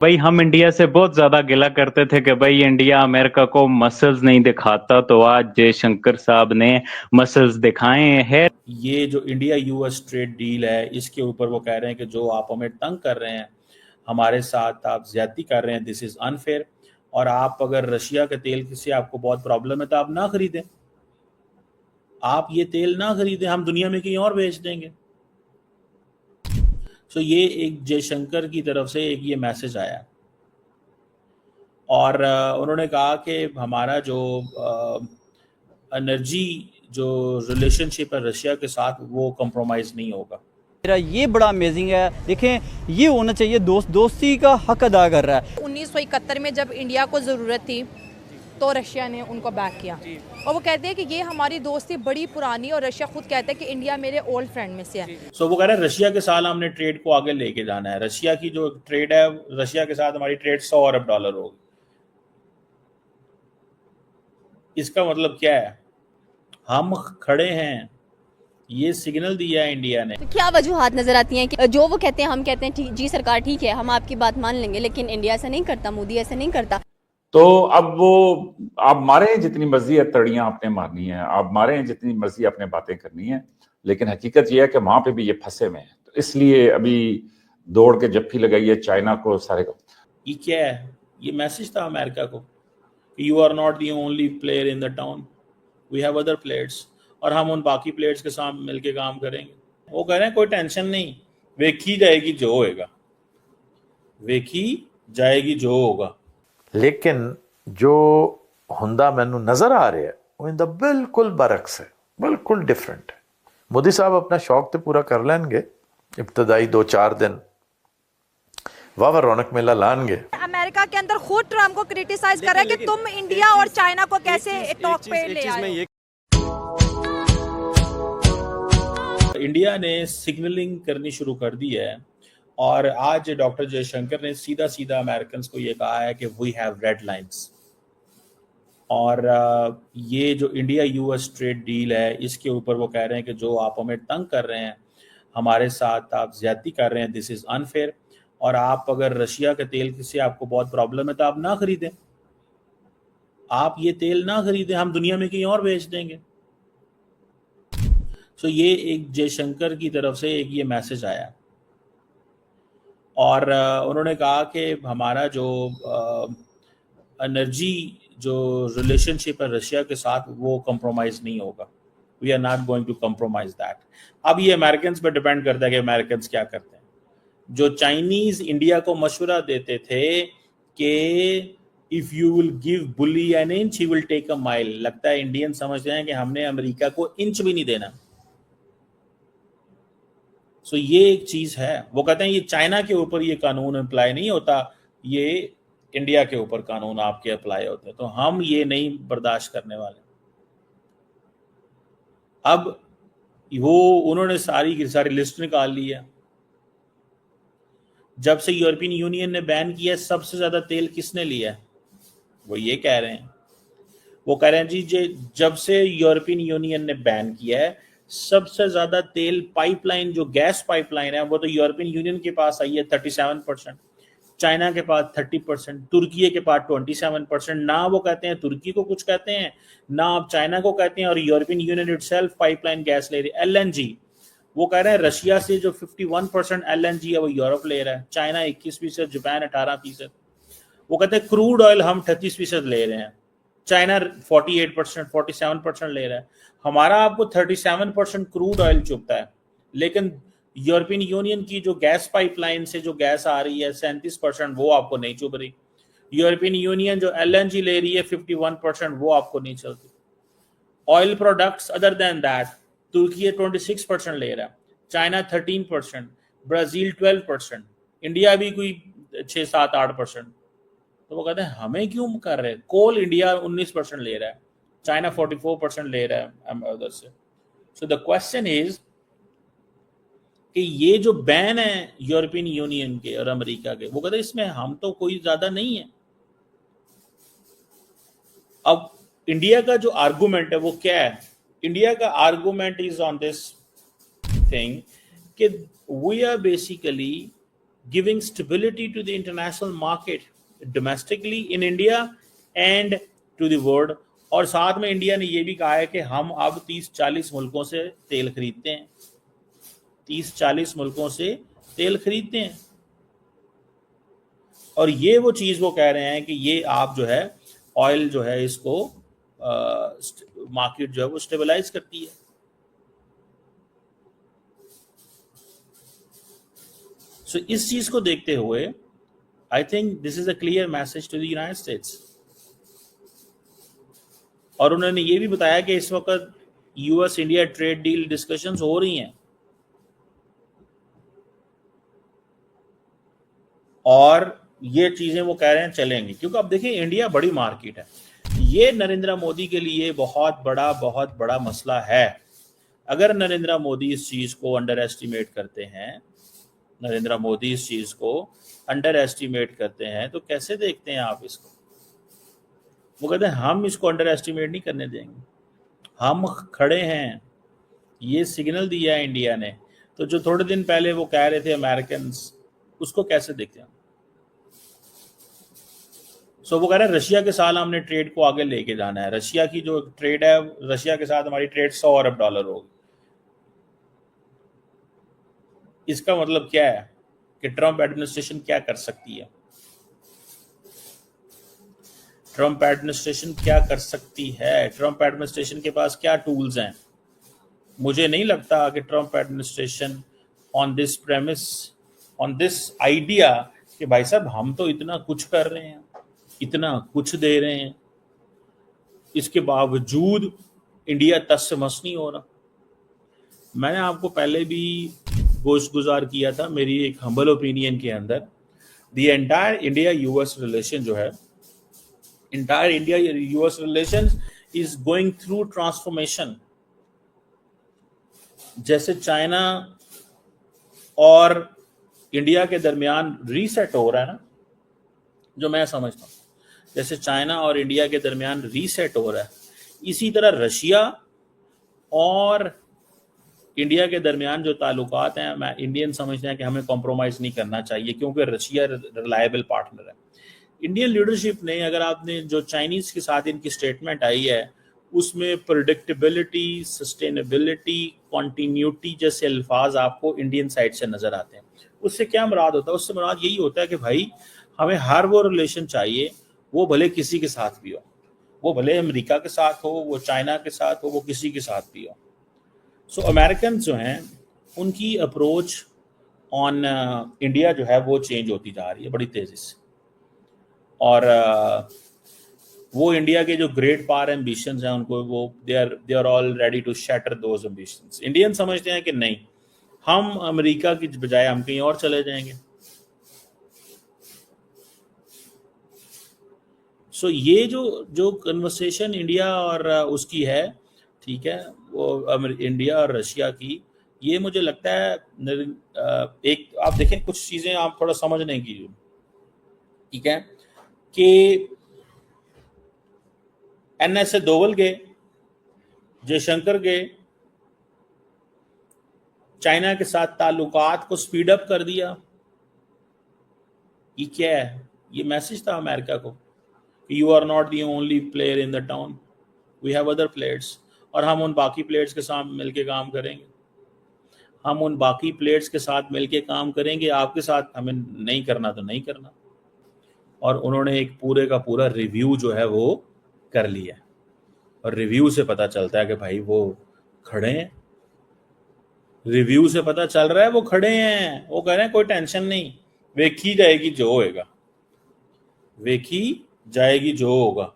भाई हम इंडिया से बहुत ज्यादा गिला करते थे कि भाई इंडिया अमेरिका को मसल्स नहीं दिखाता, तो आज जयशंकर साहब ने मसल्स दिखाए हैं। ये जो इंडिया यूएस ट्रेड डील है, इसके ऊपर वो कह रहे हैं कि जो आप हमें तंग कर रहे हैं, हमारे साथ आप ज्यादती कर रहे हैं, दिस इज अनफेयर। और आप अगर रशिया के तेल से आपको बहुत प्रॉब्लम है तो आप ना खरीदें, आप ये तेल ना खरीदें, हम दुनिया में कहीं और बेच देंगे। सो ये एक जयशंकर की तरफ से एक ये मैसेज आया और उन्होंने कहा कि हमारा जो एनर्जी जो रिलेशनशिप है रशिया के साथ, वो कंप्रोमाइज़ नहीं होगा। मेरा ये बड़ा अमेजिंग है। देखें, ये होना चाहिए, दोस्ती का हक अदा कर रहा है। 1971 में जब इंडिया को ज़रूरत थी तो रशिया ने उनको बैक किया और वो कहते हैं कि ये हमारी दोस्ती बड़ी पुरानी, और रशिया खुद कहता है कि इंडिया मेरे ओल्ड फ्रेंड में से है। सो वो कह रहे हैं रशिया के साथ हमने ट्रेड को आगे लेके जाना है। रशिया की जो ट्रेड है, रशिया के साथ हमारी ट्रेड $100 अरब होगी। इसका मतलब क्या है? हम खड़े हैं, ये सिग्नल दिया है इंडिया ने। तो क्या वजूहात नजर आती हैं कि जो वो कहते हैं हम कहते हैं जी सरकार ठीक है, हम आपकी बात मान लेंगे, लेकिन इंडिया ऐसा नहीं करता, मोदी ऐसा नहीं करता। तो अब वो आप मारे जितनी मर्जी तड़ियां आपने मारनी है, आप मारे जितनी मर्जी आपने बातें करनी है, लेकिन हकीकत ये है कि वहां पे भी ये फंसे हुए हैं। तो इसलिए अभी दौड़ के जप्फी लगाई है चाइना को सारे को। ये क्या है? ये मैसेज था अमेरिका को कि you are not the only player in the town, we have other players, और हम उन बाकी प्लेयर्स के साथ मिलके काम करेंगे। वो कह रहे हैं कोई टेंशन नहीं, वेखी जाएगी जो होएगा, वेखी जाएगी जो होगा। लेकिन जो हुंदा मैनू नज़र आ रहा है वो इंदा बिल्कुल बरक्स है, बिल्कुल डिफरेंट है। मोदी साहब अपना शौक तो पूरा कर लेंगे, इब्तदाई 2-4 दिन वाह रौनक मेला लाएंगे। अमेरिका के अंदर खुद ट्रम्प को क्रिटिसाइज कर रहा है कि तुम इंडिया और चाइना को कैसे टॉक पे ले आए। इंडिया ने सिग्नलिंग करनी शुरू कर दी है और आज डॉक्टर जयशंकर ने सीधा सीधा अमेरिकन को ये कहा है कि वी हैव रेड लाइंस। और ये जो इंडिया यूएस ट्रेड डील है, इसके ऊपर वो कह रहे हैं कि जो आप हमें तंग कर रहे हैं, हमारे साथ आप ज्यादती कर रहे हैं, दिस इज अनफेयर। और आप अगर रशिया के तेल से आपको बहुत प्रॉब्लम है तो आप ना खरीदें, आप ये तेल ना खरीदें, हम दुनिया में कहीं और बेच देंगे। सो ये एक जयशंकर की तरफ से एक ये मैसेज आया और उन्होंने कहा कि हमारा जो एनर्जी जो रिलेशनशिप है रशिया के साथ, वो कंप्रोमाइज़ नहीं होगा। We are not going to compromise that. अब ये अमेरिकन पे डिपेंड करता है कि अमेरिकन क्या करते हैं। जो चाइनीज इंडिया को मशवरा देते थे कि if you will give bully an inch he will take a mile, लगता है इंडियन समझते हैं कि हमने अमेरिका को इंच भी नहीं देना। सो ये एक चीज है। वो कहते हैं ये चाइना के ऊपर ये कानून अप्लाई नहीं होता, ये इंडिया के ऊपर कानून आपके अप्लाई होते हैं, तो हम ये नहीं बर्दाश्त करने वाले। अब वो उन्होंने सारी की सारी लिस्ट निकाल ली है। जब से यूरोपियन यूनियन ने बैन किया, सबसे ज्यादा तेल किसने लिया है? वो ये कह रहे हैं, वो कह रहे हैं जी जब से यूरोपियन यूनियन ने बैन किया है, सबसे ज्यादा तेल पाइपलाइन, जो गैस पाइपलाइन है, वो तो यूरोपियन यूनियन के पास आई है 37%, चाइना के पास 30%, तुर्की के पास 27%। ना वो कहते हैं तुर्की को कुछ कहते हैं, ना आप चाइना को कहते हैं, और European union itself pipeline gas ले रही है। एलएनजी, वो कह रहे हैं रशिया से जो 51% एलएनजी है वो यूरोप ले रहा है, चाइना 21%, जापान 18%। वो कहते हैं क्रूड ऑयल हम 38% ले रहे हैं, चाइना 48%, 47% ले रहा है। हमारा आपको 37% क्रूड ऑयल चुभता है, लेकिन यूरोपियन यूनियन की जो गैस पाइपलाइन से जो गैस आ रही है 37%, वो आपको नहीं चुभ रही। यूरोपियन यूनियन जो एलएनजी ले रही है 51%, वो आपको नहीं चलती। Oil products other than that, तुर्की 26% ले रहा है, चाइना 13%, ब्राजील 12%, इंडिया भी कोई 6-7-8%। तो वो कहते हैं हमें क्यों कर रहे हैं? कोल इंडिया 19% ले रहा है, चाइना 44% ले रहा है उधर से। सो द क्वेश्चन इज कि ये जो बैन है यूरोपियन यूनियन के और अमेरिका के, वो कहते हैं इसमें हम तो कोई ज्यादा नहीं है। अब इंडिया का जो आर्गुमेंट है वो क्या है? इंडिया का argument is on this thing कि we are basically giving stability to the international market domestically in India and to the world. और साथ में इंडिया ने ये भी कहा है कि हम अब 30-40 मुल्कों से तेल खरीदते हैं, 30-40 मुल्कों से तेल खरीदते हैं। और ये वो चीज वो कह रहे हैं कि ये आप जो है ऑयल जो है इसको मार्केट जो है वो स्टेबलाइज करती है। सो इस चीज को देखते हुए I think this is a clear message to the United States. और उन्होंने ये भी बताया कि इस वक्त US India trade deal discussions हो रही हैं और ये चीजें वो कह रहे हैं चलेंगी, क्योंकि अब देखिए इंडिया बड़ी मार्केट है। ये नरेंद्र मोदी के लिए बहुत बड़ा मसला है। अगर नरेंद्र मोदी इस चीज को अंडर एस्टिमेट करते हैं, नरेंद्र मोदी इस चीज को अंडर एस्टिमेट करते हैं तो कैसे देखते हैं आप इसको? वो कहते हैं हम इसको अंडर एस्टिमेट नहीं करने देंगे, हम खड़े हैं। ये सिग्नल दिया है इंडिया ने। तो जो थोड़े दिन पहले वो कह रहे थे अमेरिकन, उसको कैसे देखते हैं? सो वो कह रहे हैं रशिया के साथ हमने ट्रेड को आगे लेके जाना है। रशिया की जो ट्रेड है, रशिया के साथ हमारी ट्रेड $100 अरब होगी। इसका मतलब क्या है कि ट्रंप एडमिनिस्ट्रेशन क्या कर सकती है? ट्रंप एडमिनिस्ट्रेशन क्या कर सकती है? ट्रंप एडमिनिस्ट्रेशन के पास क्या टूल्स हैं? मुझे नहीं लगता कि Trump administration on this premise, on this idea कि भाई साहब हम तो इतना कुछ कर रहे हैं, इतना कुछ दे रहे हैं, इसके बावजूद इंडिया तस से मस नहीं हो रहा। मैंने आपको पहले भी गोश्तगुजार किया था मेरी एक हम्बल ओपिनियन के अंदर, the entire India US relation जो है, entire India US relation is going through transformation. जैसे चाइना और इंडिया के दरमियान रीसेट हो रहा है ना, जो मैं समझता हूं, जैसे चाइना और इंडिया के दरमियान रीसेट हो रहा है, इसी तरह रशिया और इंडिया के दरमियान जो ताल्लुकात हैं, मैं इंडियन समझते हैं कि हमें कॉम्प्रोमाइज नहीं करना चाहिए, क्योंकि रशिया रिलायबल पार्टनर है। इंडियन लीडरशिप ने, अगर आपने जो चाइनीज के साथ इनकी स्टेटमेंट आई है उसमें प्रेडिक्टेबिलिटी, सस्टेनेबिलिटी, कॉन्टिन्यूटी जैसे अल्फाज आपको इंडियन साइड से नजर आते हैं। उससे क्या मुराद होता है? उससे मुराद यही होता है कि भाई हमें हर वो रिलेशन चाहिए, वो भले किसी के साथ भी हो, वो भले अमेरिका के साथ हो, वो चाइना के साथ हो, वो किसी के साथ भी हो। सो अमेरिकन जो हैं उनकी अप्रोच ऑन इंडिया जो है वो चेंज होती जा रही है बड़ी तेजी से, और वो इंडिया के जो ग्रेट पावर एम्बिशंस हैं उनको वो they are all ready to shatter those ambitions. Indian समझते हैं कि नहीं, हम अमेरिका की बजाय हम कहीं और चले जाएंगे। सो ये जो कन्वर्सेशन इंडिया और उसकी है, ठीक है, वो इंडिया और रशिया की, ये मुझे लगता है एक, आप देखें कुछ चीजें आप थोड़ा समझने की, ठीक है, कि NSA दोवल गए, जयशंकर गए, चाइना के साथ ताल्लुकात को स्पीड अप कर दिया। ये क्या है? ये मैसेज था अमेरिका को, you are not the only player in the town, we have other players, और हम उन बाकी प्लेयर्स के साथ मिलके काम करेंगे, हम उन बाकी प्लेयर्स के साथ मिलके काम करेंगे, आपके साथ हमें नहीं करना तो नहीं करना। और उन्होंने एक पूरे का पूरा रिव्यू जो है वो कर लिया, और रिव्यू से पता चलता है कि भाई वो खड़े हैं, रिव्यू से पता चल रहा है वो खड़े हैं। वो कह रहे हैं कोई टेंशन नहीं, वेखी जाएगी जो होएगा, वेखी जाएगी जो होगा।